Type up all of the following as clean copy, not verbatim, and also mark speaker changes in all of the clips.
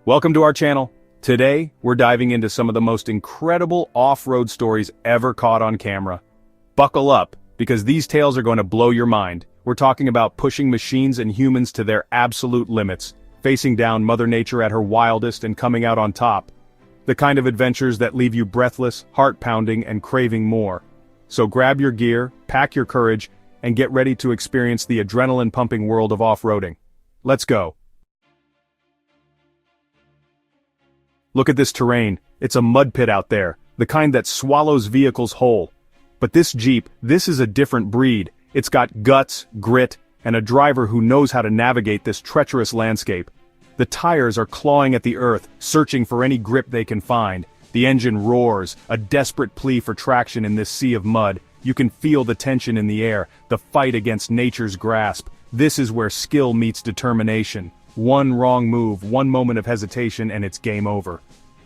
Speaker 1: Welcome to our channel. Today, we're diving into some of the most incredible off-road stories ever caught on camera. Buckle up, because these tales are going to blow your mind. We're talking about pushing machines and humans to their absolute limits, facing down Mother Nature at her wildest and coming out on top. The kind of adventures that leave you breathless, heart-pounding, and craving more. So grab your gear, pack your courage, and get ready to experience the adrenaline-pumping world of off-roading. Let's go. Look at this terrain. It's a mud pit out there, the kind that swallows vehicles whole. But this Jeep, this is a different breed. It's got guts, grit, and a driver who knows how to navigate this treacherous landscape. The tires are clawing at the earth, searching for any grip they can find. The engine roars, a desperate plea for traction in this sea of mud. You can feel the tension in the air, the fight against nature's grasp. This is where skill meets determination. One wrong move, one moment of hesitation, and it's game over.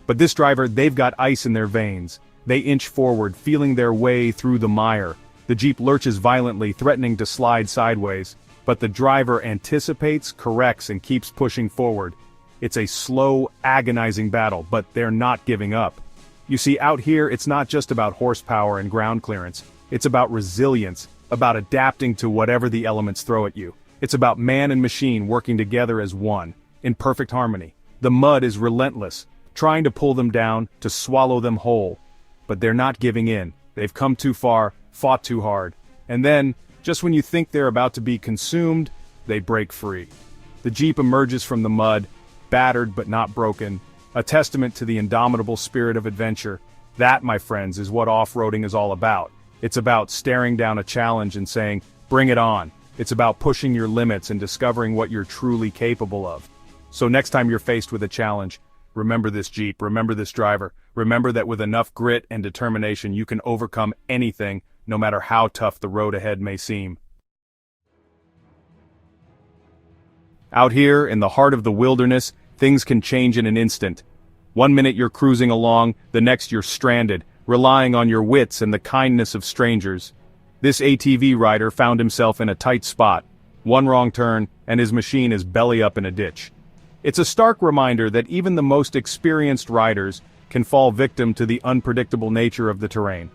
Speaker 1: But this driver, they've got ice in their veins. They inch forward, feeling their way through the mire. The Jeep lurches violently, threatening to slide sideways. But the driver anticipates, corrects, and keeps pushing forward. It's a slow, agonizing battle, but they're not giving up. You see, out here, it's not just about horsepower and ground clearance. It's about resilience, about adapting to whatever the elements throw at you. It's about man and machine working together as one, in perfect harmony. The mud is relentless, trying to pull them down, to swallow them whole. But they're not giving in. They've come too far, fought too hard. And then, just when you think they're about to be consumed, they break free. The Jeep emerges from the mud, battered but not broken, a testament to the indomitable spirit of adventure. That, my friends, is what off-roading is all about. It's about staring down a challenge and saying, bring it on. It's about pushing your limits and discovering what you're truly capable of. So next time you're faced with a challenge, remember this Jeep, remember this driver, remember that with enough grit and determination you can overcome anything, no matter how tough the road ahead may seem. Out here, in the heart of the wilderness, things can change in an instant. One minute you're cruising along, the next you're stranded, relying on your wits and the kindness of strangers. This ATV rider found himself in a tight spot. One wrong turn, and his machine is belly up in a ditch. It's a stark reminder that even the most experienced riders can fall victim to the unpredictable nature of the terrain.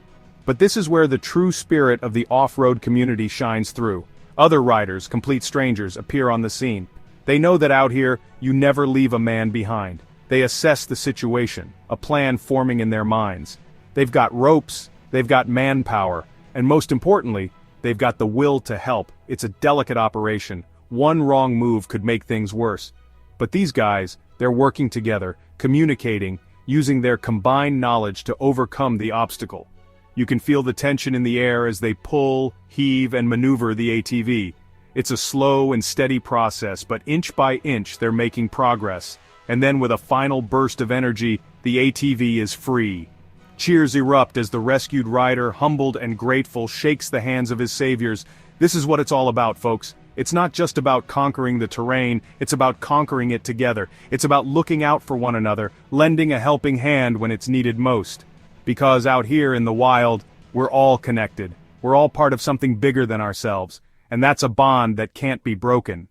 Speaker 1: But this is where the true spirit of the off-road community shines through. Other riders, complete strangers, appear on the scene. They know that out here, you never leave a man behind. They assess the situation, a plan forming in their minds. They've got ropes, they've got manpower, and most importantly, they've got the will to help. It's a delicate operation. One wrong move could make things worse. But these guys, they're working together, communicating, using their combined knowledge to overcome the obstacle. You can feel the tension in the air as they pull, heave, and maneuver the ATV. It's a slow and steady process, but inch by inch they're making progress. And then with a final burst of energy, the ATV is free. Cheers erupt as the rescued rider, humbled and grateful, shakes the hands of his saviors. This is what it's all about, folks. It's not just about conquering the terrain, it's about conquering it together. It's about looking out for one another, lending a helping hand when it's needed most. Because out here in the wild, we're all connected. We're all part of something bigger than ourselves. And that's a bond that can't be broken.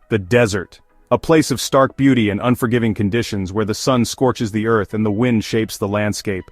Speaker 1: The desert. A place of stark beauty and unforgiving conditions where the sun scorches the earth and the wind shapes the landscape.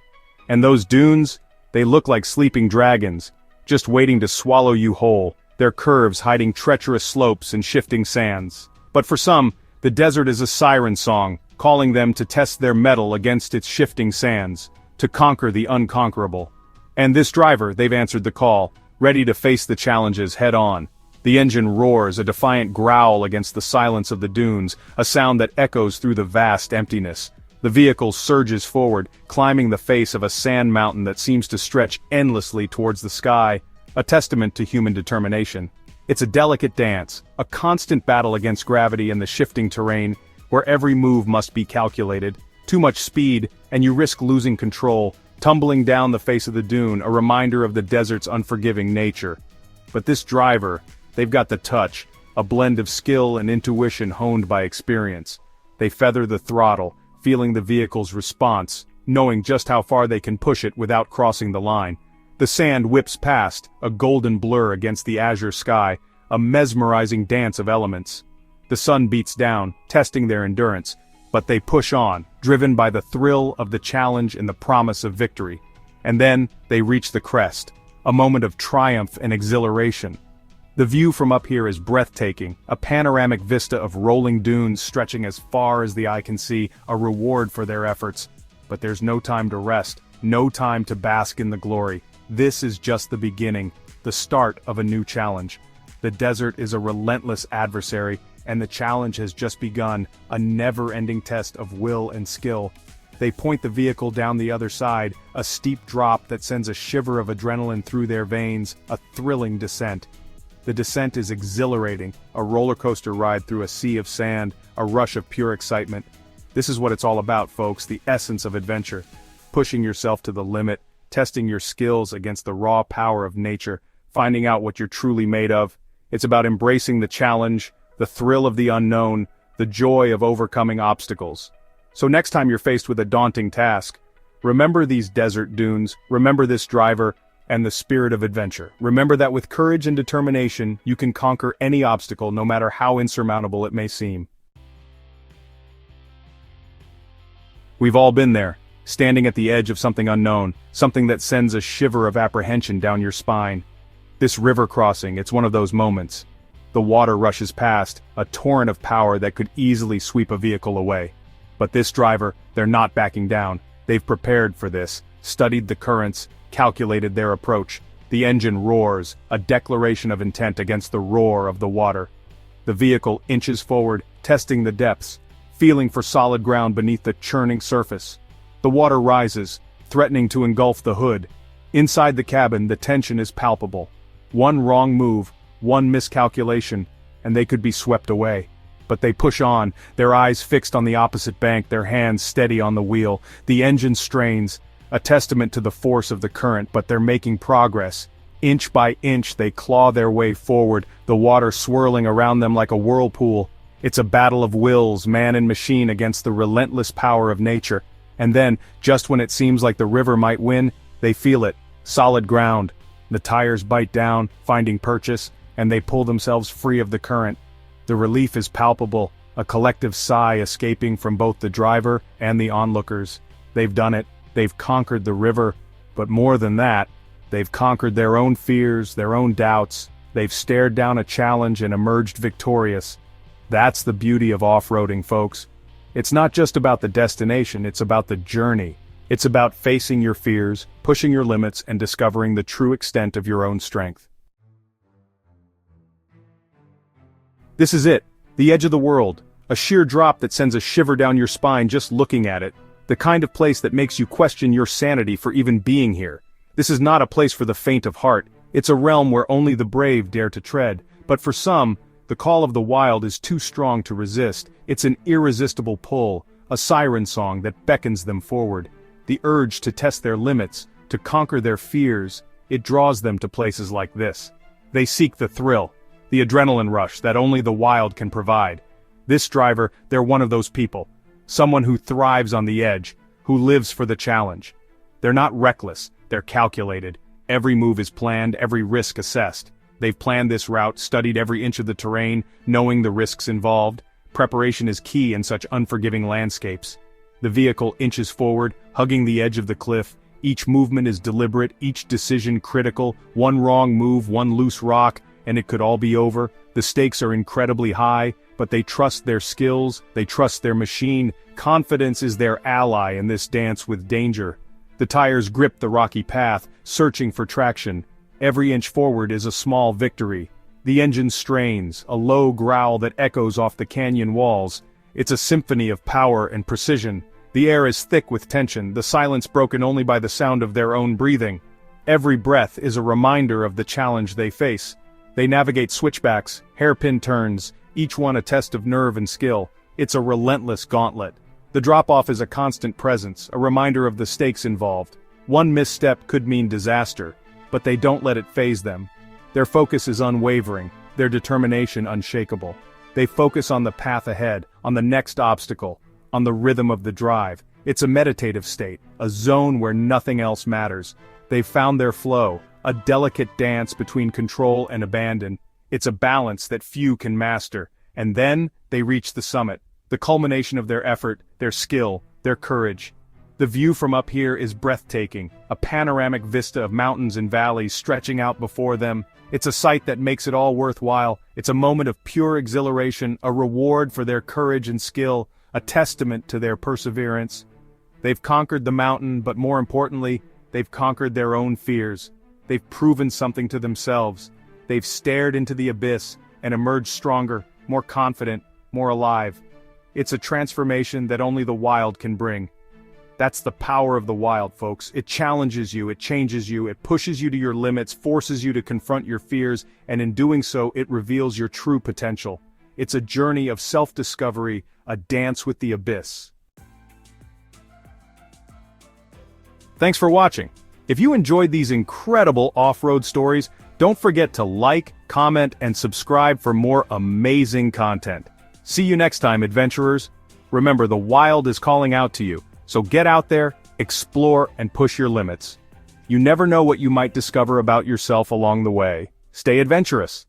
Speaker 1: And those dunes, they look like sleeping dragons, just waiting to swallow you whole, their curves hiding treacherous slopes and shifting sands. But for some, the desert is a siren song, calling them to test their mettle against its shifting sands, to conquer the unconquerable. And this driver, they've answered the call, ready to face the challenges head on. The engine roars, a defiant growl against the silence of the dunes, a sound that echoes through the vast emptiness. The vehicle surges forward, climbing the face of a sand mountain that seems to stretch endlessly towards the sky, a testament to human determination. It's a delicate dance, a constant battle against gravity and the shifting terrain, where every move must be calculated. Too much speed, and you risk losing control, tumbling down the face of the dune, a reminder of the desert's unforgiving nature. But this driver, they've got the touch, a blend of skill and intuition honed by experience. They feather the throttle, feeling the vehicle's response, knowing just how far they can push it without crossing the line. The sand whips past, a golden blur against the azure sky, a mesmerizing dance of elements. The sun beats down, testing their endurance, but they push on, driven by the thrill of the challenge and the promise of victory. And then, they reach the crest, a moment of triumph and exhilaration. The view from up here is breathtaking, a panoramic vista of rolling dunes stretching as far as the eye can see, a reward for their efforts. But there's no time to rest, no time to bask in the glory. This is just the beginning, the start of a new challenge. The desert is a relentless adversary, and the challenge has just begun, a never-ending test of will and skill. They point the vehicle down the other side, a steep drop that sends a shiver of adrenaline through their veins, a thrilling descent. The descent is exhilarating, a roller coaster ride through a sea of sand, a rush of pure excitement. This is what it's all about, folks, the essence of adventure. Pushing yourself to the limit, testing your skills against the raw power of nature, finding out what you're truly made of. It's about embracing the challenge, the thrill of the unknown, the joy of overcoming obstacles. So next time you're faced with a daunting task, remember these desert dunes, remember this driver, and the spirit of adventure. Remember that with courage and determination, you can conquer any obstacle, no matter how insurmountable it may seem. We've all been there, standing at the edge of something unknown, something that sends a shiver of apprehension down your spine. This river crossing, it's one of those moments. The water rushes past, a torrent of power that could easily sweep a vehicle away. But this driver, they're not backing down. They've prepared for this, studied the currents, calculated their approach. The engine roars, a declaration of intent against the roar of the water. The vehicle inches forward, testing the depths, feeling for solid ground beneath the churning surface. The water rises, threatening to engulf the hood. Inside the cabin, the tension is palpable. One wrong move, one miscalculation, and they could be swept away. But they push on, their eyes fixed on the opposite bank, their hands steady on the wheel. The engine strains, a testament to the force of the current, but they're making progress. Inch by inch they claw their way forward, the water swirling around them like a whirlpool. It's a battle of wills, man and machine, against the relentless power of nature. And then, just when it seems like the river might win, they feel it, solid ground. The tires bite down, finding purchase, and they pull themselves free of the current. The relief is palpable, a collective sigh escaping from both the driver and the onlookers. They've done it. They've conquered the river, but more than that, they've conquered their own fears, their own doubts. They've stared down a challenge and emerged victorious. That's the beauty of off-roading, folks. It's not just about the destination, it's about the journey. It's about facing your fears, pushing your limits, and discovering the true extent of your own strength. This is it, the edge of the world, a sheer drop that sends a shiver down your spine just looking at it. The kind of place that makes you question your sanity for even being here. This is not a place for the faint of heart, it's a realm where only the brave dare to tread, but for some, the call of the wild is too strong to resist. It's an irresistible pull, a siren song that beckons them forward. The urge to test their limits, to conquer their fears, it draws them to places like this. They seek the thrill, the adrenaline rush that only the wild can provide. This driver, they're one of those people. Someone who thrives on the edge, who lives for the challenge. They're not reckless, they're calculated. Every move is planned, every risk assessed. They've planned this route, studied every inch of the terrain, knowing the risks involved. Preparation is key in such unforgiving landscapes. The vehicle inches forward, hugging the edge of the cliff. Each movement is deliberate, each decision critical. One wrong move, one loose rock, and it could all be over. The stakes are incredibly high, but they trust their skills, they trust their machine. Confidence is their ally in this dance with danger. The tires grip the rocky path, searching for traction. Every inch forward is a small victory. The engine strains, a low growl that echoes off the canyon walls. It's a symphony of power and precision. The air is thick with tension, the silence broken only by the sound of their own breathing. Every breath is a reminder of the challenge they face. They navigate switchbacks, hairpin turns, each one a test of nerve and skill. It's a relentless gauntlet. The drop-off is a constant presence, a reminder of the stakes involved. One misstep could mean disaster, but they don't let it faze them. Their focus is unwavering, their determination unshakable. They focus on the path ahead, on the next obstacle, on the rhythm of the drive. It's a meditative state, a zone where nothing else matters. They've found their flow, a delicate dance between control and abandon. It's a balance that few can master. and then they reach the summit, the culmination of their effort, their skill, their courage. The view from up here is breathtaking, a panoramic vista of mountains and valleys stretching out before them. It's a sight that makes it all worthwhile. It's a moment of pure exhilaration, a reward for their courage and skill, a testament to their perseverance. They've conquered the mountain, but more importantly, they've conquered their own fears. They've proven something to themselves. They've stared into the abyss and emerged stronger, more confident, more alive. It's a transformation that only the wild can bring. That's the power of the wild, folks. It challenges you, it changes you, it pushes you to your limits, forces you to confront your fears, and in doing so, it reveals your true potential. It's a journey of self-discovery, a dance with the abyss. Thanks for watching. If you enjoyed these incredible off-road stories, don't forget to like, comment, and subscribe for more amazing content. See you next time, adventurers. Remember, the wild is calling out to you. So get out there, explore, and push your limits. You never know what you might discover about yourself along the way. Stay adventurous.